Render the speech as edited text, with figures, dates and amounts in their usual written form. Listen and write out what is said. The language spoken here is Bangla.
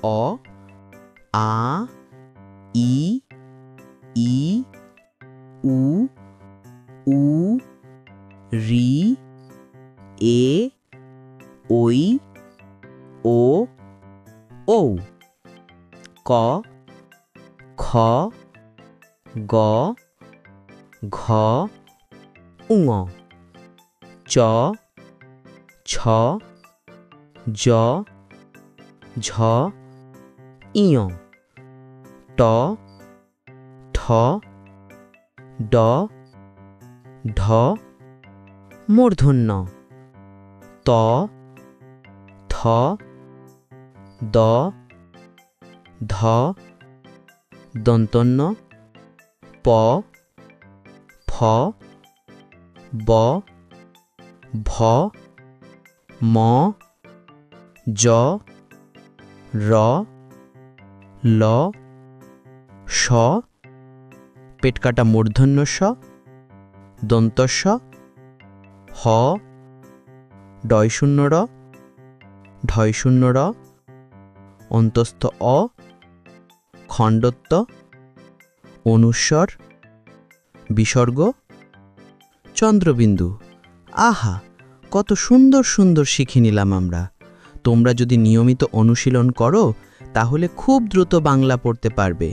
অ আ ই ই উ উ রি এ ওই ও ঔ ক খ গ ঘ ঙ চ ছ জ ঝ ইয় ট ঠ ড ঢ মূর্ধন্য ত থ দ ধ দন্তন্য প ফ ব ভ ম জ র ল স পেট কাটা মূর্ধন্য স দন্ত স হ ডয় শূন্য র ঢয় শূন্য র অন্তস্থ অ খণ্ডত্ব অনুস্বর বিসর্গ চন্দ্রবিন্দু। আহা, কত সুন্দর সুন্দর শিখে নিলাম আমরা। তোমরা যদি নিয়মিত অনুশীলন করো তাহলে খুব দ্রুত বাংলা পড়তে পারবে।